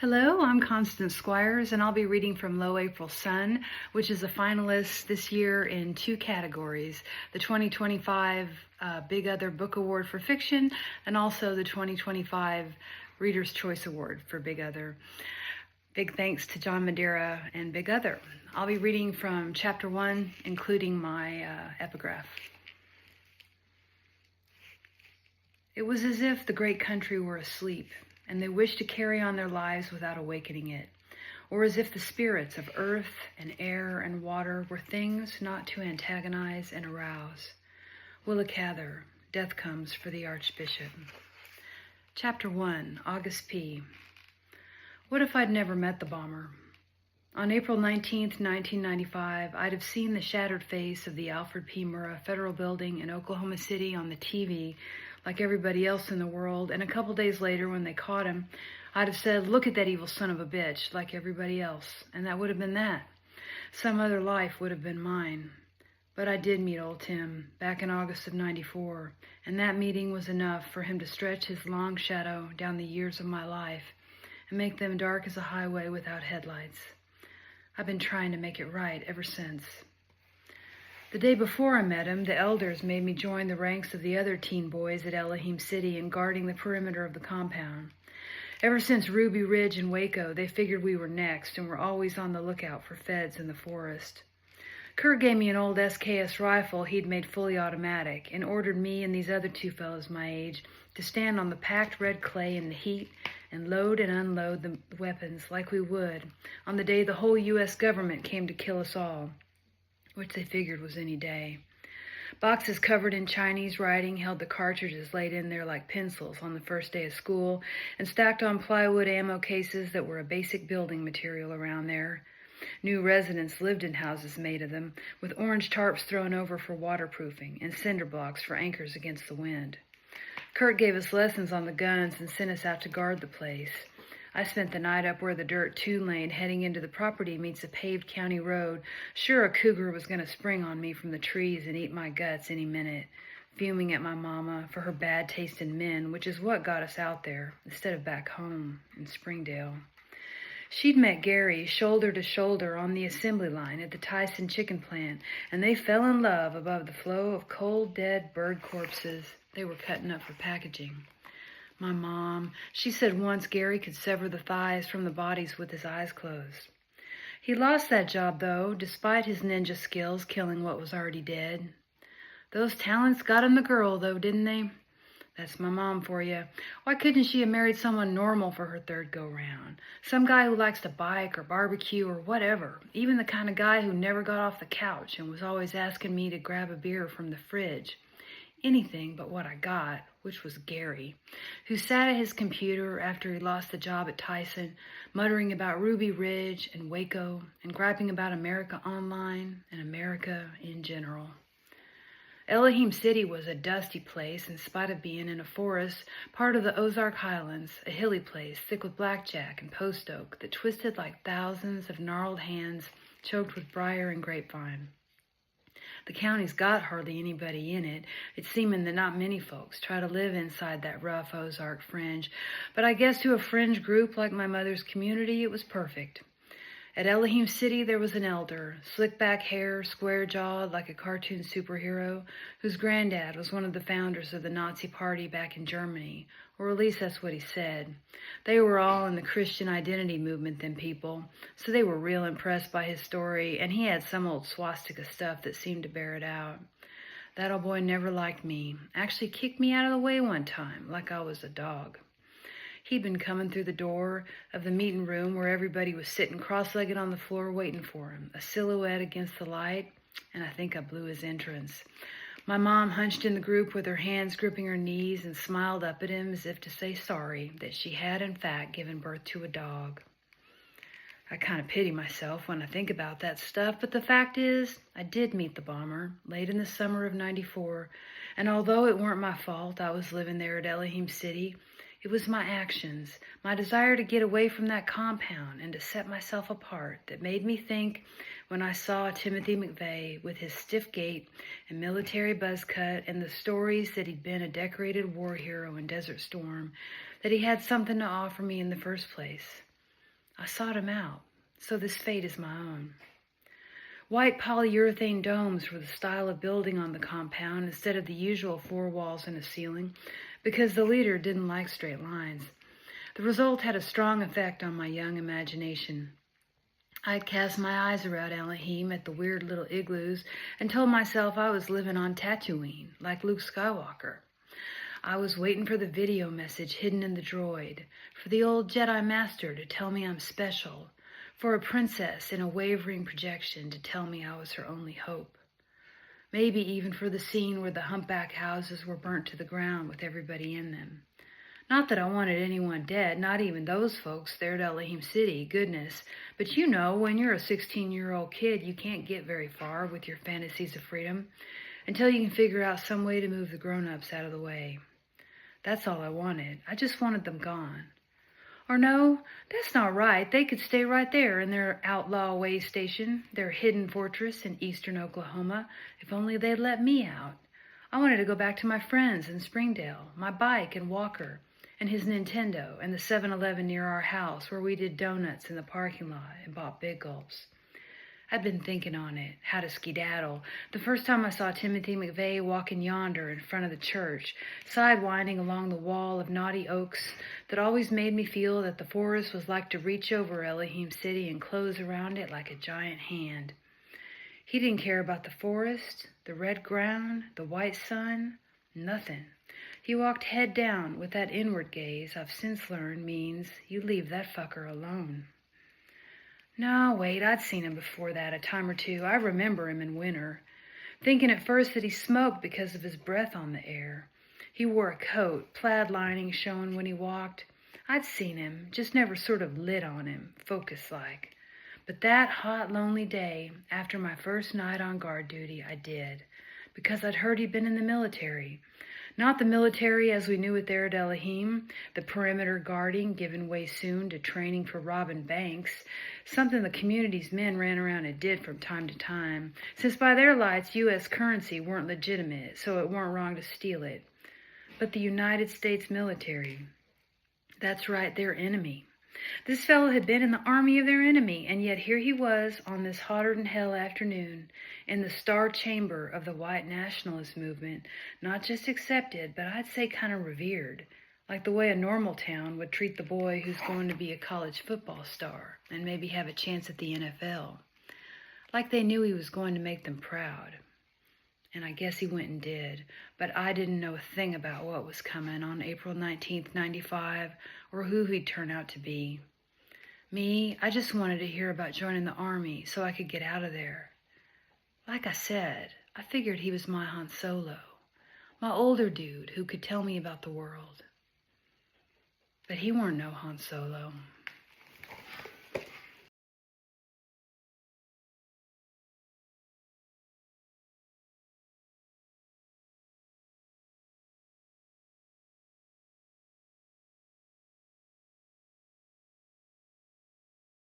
Hello, I'm Constance Squires, and I'll be reading from Low April Sun, which is a finalist this year in two categories, the 2025 Big Other Book Award for Fiction, and also the 2025 Reader's Choice Award for Big Other. Big thanks to John Madeira and Big Other. I'll be reading from Chapter 1, including my epigraph. It was as if the great country were asleep, and they wished to carry on their lives without awakening it, or as if the spirits of earth and air and water were things not to antagonize and arouse. Willacather, death comes for the Archbishop. Chapter 1, August P. What if I'd never met the bomber? On April 19th, 1995, I'd have seen the shattered face of the Alfred P. Murrah Federal Building in Oklahoma City on the TV like everybody else in the world, and a couple days later when they caught him, I'd have said, "Look at that evil son of a bitch," like everybody else, and that would have been that. Some other life would have been mine. But I did meet old Tim back in August of '94, and that meeting was enough for him to stretch his long shadow down the years of my life and make them dark as a highway without headlights. I've been trying to make it right ever since. The day before I met him, the elders made me join the ranks of the other teen boys at Elohim City in guarding the perimeter of the compound. Ever since Ruby Ridge and Waco, they figured we were next and were always on the lookout for feds in the forest. Kurt gave me an old SKS rifle he'd made fully automatic and ordered me and these other two fellows my age to stand on the packed red clay in the heat and load and unload the weapons like we would on the day the whole U.S. government came to kill us all, which they figured was any day. Boxes covered in Chinese writing held the cartridges laid in there like pencils on the first day of school and stacked on plywood ammo cases that were a basic building material around there. New residents lived in houses made of them, with orange tarps thrown over for waterproofing and cinder blocks for anchors against the wind. Kurt gave us lessons on the guns and sent us out to guard the place. I spent the night up where the dirt two-lane heading into the property meets a paved county road, sure a cougar was going to spring on me from the trees and eat my guts any minute, fuming at my mama for her bad taste in men, which is what got us out there instead of back home in Springdale. She'd met Gary shoulder to shoulder on the assembly line at the Tyson chicken plant, and they fell in love above the flow of cold, dead bird corpses they were cutting up for packaging. My mom, she said once Gary could sever the thighs from the bodies with his eyes closed. He lost that job, though, despite his ninja skills killing what was already dead. Those talents got him the girl, though, didn't they? That's my mom for you. Why couldn't she have married someone normal for her third go-round? Some guy who likes to bike or barbecue or whatever. Even the kind of guy who never got off the couch and was always asking me to grab a beer from the fridge. Anything but what I got, which was Gary, who sat at his computer after he lost the job at Tyson, muttering about Ruby Ridge and Waco and griping about America Online and America in general. Elohim City was a dusty place in spite of being in a forest, part of the Ozark Highlands, a hilly place thick with blackjack and post oak that twisted like thousands of gnarled hands choked with briar and grapevine. The county's got hardly anybody in it. It's seeming that not many folks try to live inside that rough Ozark fringe, but I guess to a fringe group like my mother's community, it was perfect. At Elohim City, there was an elder, slick-back hair, square-jawed like a cartoon superhero, whose granddad was one of the founders of the Nazi Party back in Germany, or at least that's what he said. They were all in the Christian identity movement, them people, so they were real impressed by his story, and he had some old swastika stuff that seemed to bear it out. That old boy never liked me, actually kicked me out of the way one time, like I was a dog. He'd been coming through the door of the meeting room where everybody was sitting cross-legged on the floor waiting for him, a silhouette against the light, and I think I blew his entrance. My mom hunched in the group with her hands gripping her knees and smiled up at him as if to say sorry that she had, in fact, given birth to a dog. I kind of pity myself when I think about that stuff, but the fact is, I did meet the bomber late in the summer of '94, and although it weren't my fault I was living there at Elohim City, it was my actions, my desire to get away from that compound and to set myself apart that made me think when I saw Timothy McVeigh with his stiff gait and military buzz cut and the stories that he'd been a decorated war hero in Desert Storm, that he had something to offer me in the first place. I sought him out, so this fate is my own. White polyurethane domes were the style of building on the compound instead of the usual 4 walls and a ceiling, because the leader didn't like straight lines. The result had a strong effect on my young imagination. I'd cast my eyes around Elohim at the weird little igloos and told myself I was living on Tatooine, like Luke Skywalker. I was waiting for the video message hidden in the droid, for the old Jedi Master to tell me I'm special, for a princess in a wavering projection to tell me I was her only hope. Maybe even for the scene where the humpback houses were burnt to the ground with everybody in them. Not that I wanted anyone dead, not even those folks there at Elohim City, goodness. But you know, when you're a 16-year-old kid, you can't get very far with your fantasies of freedom until you can figure out some way to move the grown-ups out of the way. That's all I wanted. I just wanted them gone. Or no, that's not right. They could stay right there in their outlaw way station, their hidden fortress in eastern Oklahoma, if only they'd let me out. I wanted to go back to my friends in Springdale, my bike and walker, and his Nintendo, and the 7-Eleven near our house where we did donuts in the parking lot and bought big gulps. I'd been thinking on it, how to skedaddle, the first time I saw Timothy McVeigh walking yonder in front of the church, sidewinding along the wall of knotty oaks that always made me feel that the forest was like to reach over Elohim City and close around it like a giant hand. He didn't care about the forest, the red ground, the white sun, nothing. He walked head down with that inward gaze I've since learned means you leave that fucker alone. No, wait, I'd seen him before that a time or two. I remember him in winter, thinking at first that he smoked because of his breath on the air. He wore a coat, plaid lining showing when he walked. I'd seen him, just never sort of lit on him, focus-like. But that hot, lonely day, after my first night on guard duty, I did, because I'd heard he'd been in the military. Not the military as we knew it there at Elohim, the perimeter guarding given way soon to training for robbing banks, something the community's men ran around and did from time to time, since by their lights U.S. currency weren't legitimate, so it weren't wrong to steal it. But the United States military, that's right, their enemy. This fellow had been in the army of their enemy, and yet here he was on this hotter-than-hell afternoon in the star chamber of the white nationalist movement, not just accepted, but I'd say kind of revered, like the way a normal town would treat the boy who's going to be a college football star and maybe have a chance at the NFL. Like they knew he was going to make them proud. And I guess he went and did, but I didn't know a thing about what was coming on April 19th, 95, or who he'd turn out to be. Me, I just wanted to hear about joining the army so I could get out of there. Like I said, I figured he was my Han Solo, my older dude who could tell me about the world. But he weren't no Han Solo.